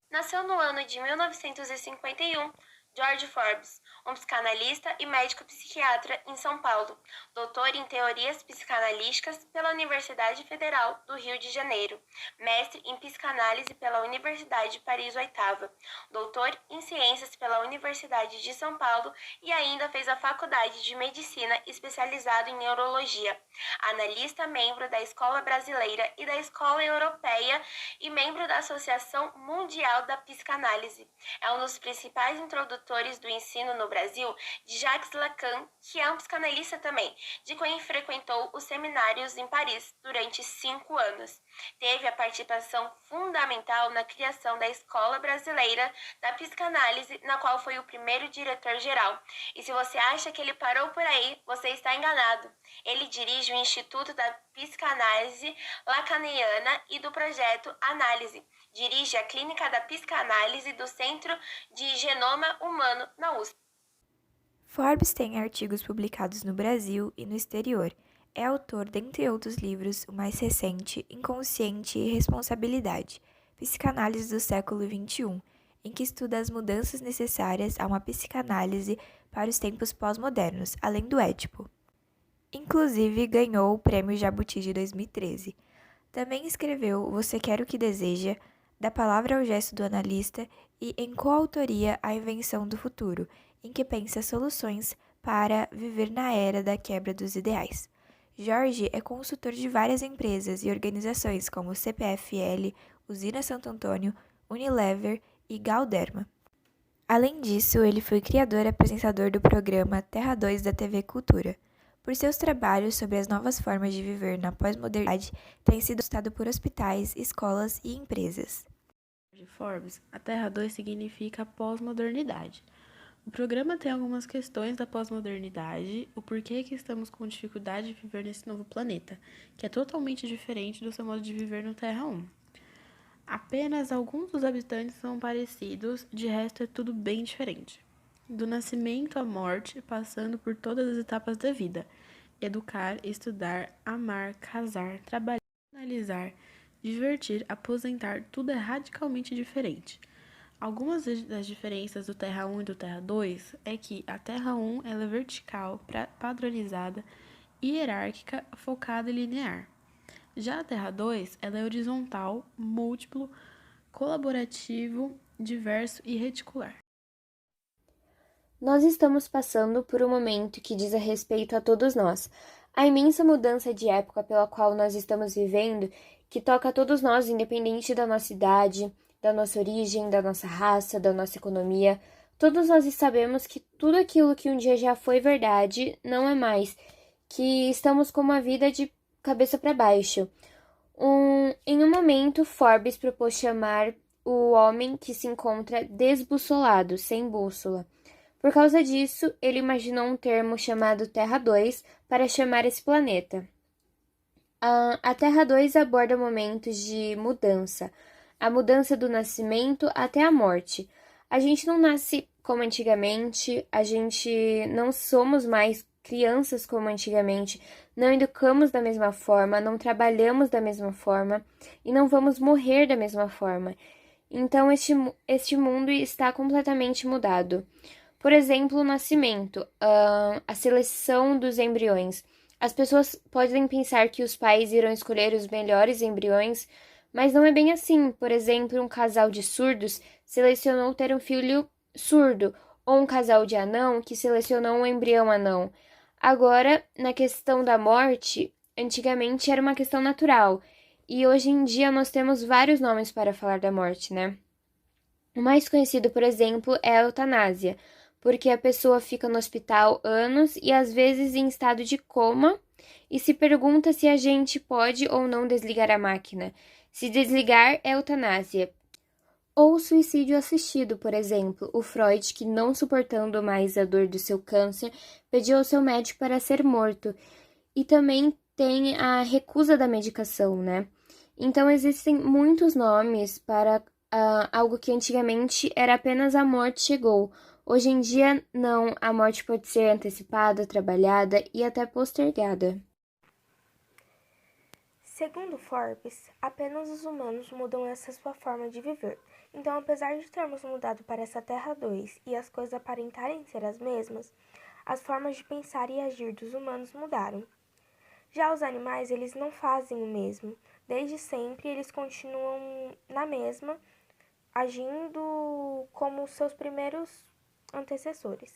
Nasceu no ano de 1951 George Forbes, um psicanalista e médico psiquiatra em São Paulo, doutor em teorias psicanalíticas pela Universidade Federal do Rio de Janeiro, mestre em psicanálise pela Universidade Paris Oitava, doutor em ciências pela Universidade de São Paulo e ainda fez a faculdade de medicina especializado em neurologia, analista membro da Escola Brasileira e da Escola Europeia e membro da Associação Mundial da Psicanálise. É um dos principais introdutores do ensino no Brasil de Jacques Lacan, que é um psicanalista também, de quem frequentou os seminários em Paris durante 5 anos. Teve a participação fundamental na criação da Escola Brasileira da Psicanálise, na qual foi o primeiro diretor-geral. E se você acha que ele parou por aí, você está enganado. Ele dirige o Instituto da Psicanálise Lacaniana e do projeto Análise. Dirige a Clínica da Psicanálise do Centro de Genoma Humano na USP. Forbes tem artigos publicados no Brasil e no exterior. É autor, dentre outros livros, o mais recente, Inconsciente e Responsabilidade, Psicanálise do século XXI, em que estuda as mudanças necessárias a uma psicanálise para os tempos pós-modernos, além do Édipo. Inclusive, ganhou o Prêmio Jabuti de 2013. Também escreveu Você Quer o que Deseja, Da Palavra ao Gesto do Analista e, em coautoria, A Invenção do Futuro, em que pensa soluções para viver na era da quebra dos ideais. Jorge é consultor de várias empresas e organizações como CPFL, Usina Santo Antônio, Unilever e Galderma. Além disso, ele foi criador e apresentador do programa Terra 2 da TV Cultura. Por seus trabalhos sobre as novas formas de viver na pós-modernidade, tem sido citado por hospitais, escolas e empresas. De Forbes, a Terra 2 significa pós-modernidade. O programa tem algumas questões da pós-modernidade, o porquê que estamos com dificuldade de viver nesse novo planeta, que é totalmente diferente do seu modo de viver no Terra 1. Apenas alguns dos habitantes são parecidos, de resto é tudo bem diferente. Do nascimento à morte, passando por todas as etapas da vida. Educar, estudar, amar, casar, trabalhar, analisar, divertir, aposentar, tudo é radicalmente diferente. Algumas das diferenças do Terra 1 e do Terra 2 é que a Terra 1 ela é vertical, padronizada, hierárquica, focada e linear. Já a Terra 2 ela é horizontal, múltiplo, colaborativo, diverso e reticular. Nós estamos passando por um momento que diz a respeito a todos nós. A imensa mudança de época pela qual nós estamos vivendo, que toca a todos nós, independente da nossa idade, da nossa origem, da nossa raça, da nossa economia. Todos nós sabemos que tudo aquilo que um dia já foi verdade não é mais, que estamos com uma vida de cabeça para baixo. Em um momento, Forbes propôs chamar o homem que se encontra desbussolado, sem bússola. Por causa disso, ele imaginou um termo chamado Terra 2 para chamar esse planeta. A Terra 2 aborda momentos de mudança, a mudança do nascimento até a morte. A gente não nasce como antigamente, a gente não somos mais crianças como antigamente, não educamos da mesma forma, não trabalhamos da mesma forma e não vamos morrer da mesma forma. Então, este mundo está completamente mudado. Por exemplo, o nascimento, a seleção dos embriões. As pessoas podem pensar que os pais irão escolher os melhores embriões, mas não é bem assim. Por exemplo, um casal de surdos selecionou ter um filho surdo, ou um casal de anão que selecionou um embrião anão. Agora, na questão da morte, antigamente era uma questão natural, e hoje em dia nós temos vários nomes para falar da morte, né? O mais conhecido, por exemplo, é a eutanásia, porque a pessoa fica no hospital anos e às vezes em estado de coma e se pergunta se a gente pode ou não desligar a máquina. Se desligar é eutanásia. Ou suicídio assistido, por exemplo, o Freud, que não suportando mais a dor do seu câncer, pediu ao seu médico para ser morto. E também tem a recusa da medicação, né? Então existem muitos nomes para algo que antigamente era apenas a morte chegou. Hoje em dia, não, a morte pode ser antecipada, trabalhada e até postergada. Segundo Forbes, apenas os humanos mudam essa sua forma de viver. Então, apesar de termos mudado para essa Terra 2 e as coisas aparentarem ser as mesmas, as formas de pensar e agir dos humanos mudaram. Já os animais, eles não fazem o mesmo. Desde sempre, eles continuam na mesma, agindo como seus primeiros antecessores.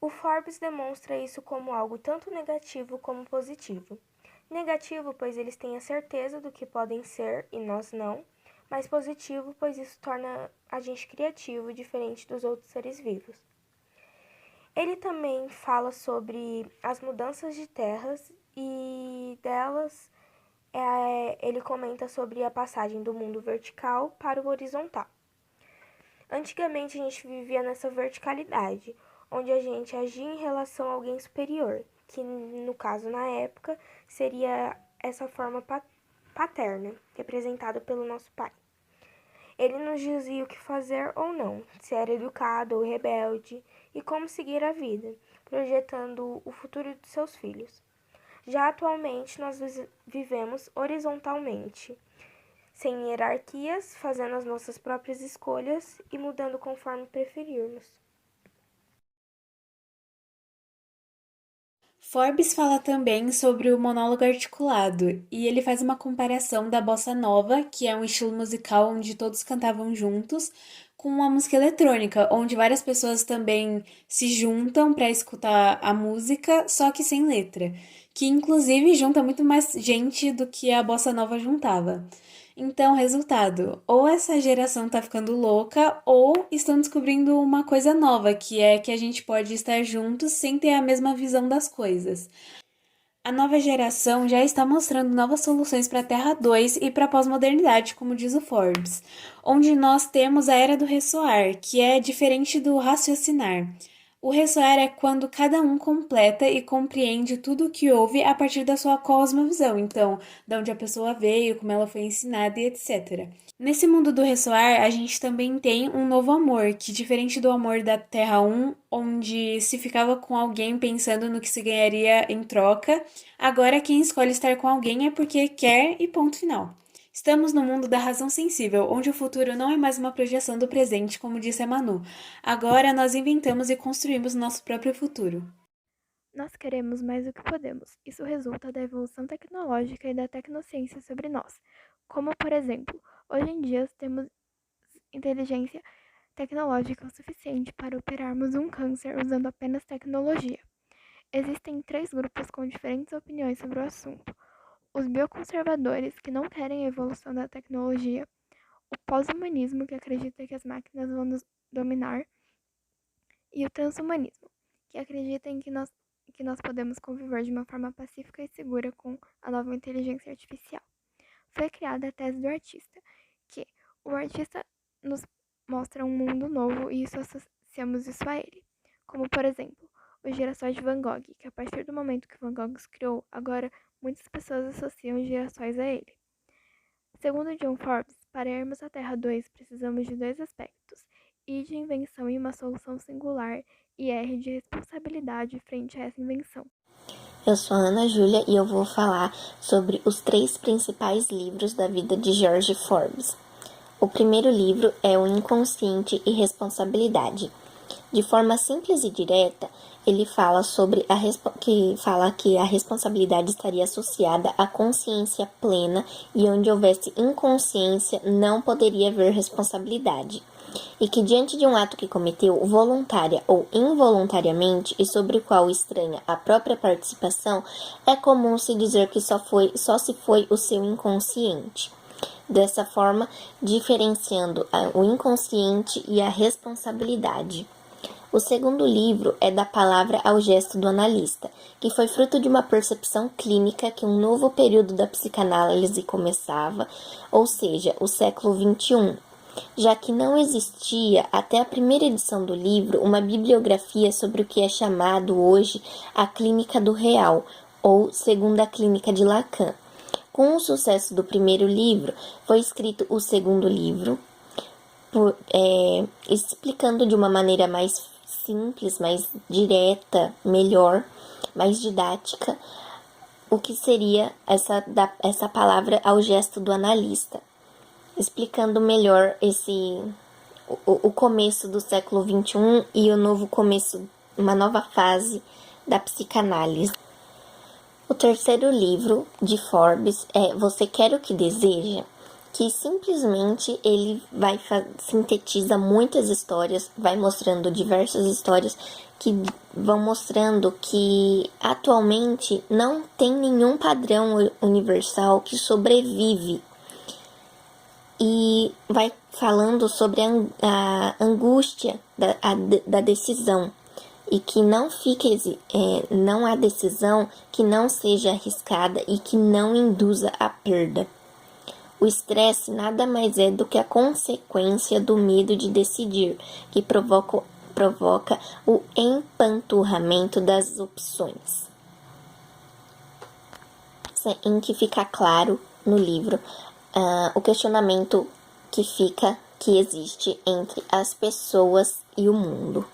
O Forbes demonstra isso como algo tanto negativo como positivo. Negativo, pois eles têm a certeza do que podem ser e nós não, mas positivo, pois isso torna a gente criativo, diferente dos outros seres vivos. Ele também fala sobre as mudanças de terras e delas ele comenta sobre a passagem do mundo vertical para o horizontal. Antigamente a gente vivia nessa verticalidade, onde a gente agia em relação a alguém superior, que no caso na época seria essa forma paterna, representada pelo nosso pai. Ele nos dizia o que fazer ou não, se era educado ou rebelde, e como seguir a vida, projetando o futuro de seus filhos. Já atualmente nós vivemos horizontalmente, sem hierarquias, fazendo as nossas próprias escolhas e mudando conforme preferirmos. Forbes fala também sobre o monólogo articulado, e ele faz uma comparação da bossa nova, que é um estilo musical onde todos cantavam juntos, com uma música eletrônica, onde várias pessoas também se juntam para escutar a música, só que sem letra, que inclusive junta muito mais gente do que a bossa nova juntava. Então, resultado, ou essa geração tá ficando louca, ou estão descobrindo uma coisa nova, que é que a gente pode estar juntos sem ter a mesma visão das coisas. A nova geração já está mostrando novas soluções para a Terra 2 e para a pós-modernidade, como diz o Forbes, onde nós temos a era do ressoar, que é diferente do raciocinar. O ressoar é quando cada um completa e compreende tudo o que houve a partir da sua cosmovisão, então, de onde a pessoa veio, como ela foi ensinada e etc. Nesse mundo do ressoar, a gente também tem um novo amor, que diferente do amor da Terra 1, onde se ficava com alguém pensando no que se ganharia em troca, agora quem escolhe estar com alguém é porque quer e ponto final. Estamos no mundo da razão sensível, onde o futuro não é mais uma projeção do presente, como disse a Manu. Agora nós inventamos e construímos nosso próprio futuro. Nós queremos mais do que podemos. Isso resulta da evolução tecnológica e da tecnociência sobre nós. Como, por exemplo, hoje em dia temos inteligência tecnológica o suficiente para operarmos um câncer usando apenas tecnologia. Existem 3 grupos com diferentes opiniões sobre o assunto. Os bioconservadores, que não querem a evolução da tecnologia, o pós-humanismo, que acredita que as máquinas vão nos dominar, e o transhumanismo, que acredita em que nós podemos conviver de uma forma pacífica e segura com a nova inteligência artificial. Foi criada a tese do artista, que o artista nos mostra um mundo novo e isso associamos isso a ele. Como, por exemplo, os girassóis de Van Gogh, que a partir do momento que Van Gogh os criou, agora muitas pessoas associam os girassóis a ele. Segundo John Forbes, para irmos à Terra 2, precisamos de 2 aspectos: I de invenção e uma solução singular, e R de responsabilidade frente a essa invenção. Eu sou a Ana Júlia e eu vou falar sobre os 3 principais livros da vida de George Forbes. O primeiro livro é O Inconsciente e Responsabilidade. De forma simples e direta, ele fala que a responsabilidade estaria associada à consciência plena e onde houvesse inconsciência não poderia haver responsabilidade. E que diante de um ato que cometeu voluntária ou involuntariamente e sobre o qual estranha a própria participação, é comum se dizer que só se foi o seu inconsciente. Dessa forma, diferenciando o inconsciente e a responsabilidade. O segundo livro é Da Palavra ao Gesto do Analista, que foi fruto de uma percepção clínica que um novo período da psicanálise começava, ou seja, o século XXI, já que não existia, até a primeira edição do livro, uma bibliografia sobre o que é chamado hoje a Clínica do Real, ou Segunda Clínica de Lacan. Com o sucesso do primeiro livro, foi escrito o segundo livro, explicando de uma maneira mais simples, mais direta, melhor, mais didática, o que seria essa palavra ao gesto do analista, explicando melhor o começo do século XXI e o novo começo, uma nova fase da psicanálise. O terceiro livro de Forbes é Você Quer o que Deseja, que simplesmente ele sintetiza muitas histórias, vai mostrando diversas histórias que vão mostrando que atualmente não tem nenhum padrão universal que sobrevive. E vai falando sobre a angústia da decisão. E que não há decisão que não seja arriscada e que não induza a perda. O estresse nada mais é do que a consequência do medo de decidir, que provoca o empanturramento das opções. Em que fica claro no livro o questionamento que existe entre as pessoas e o mundo.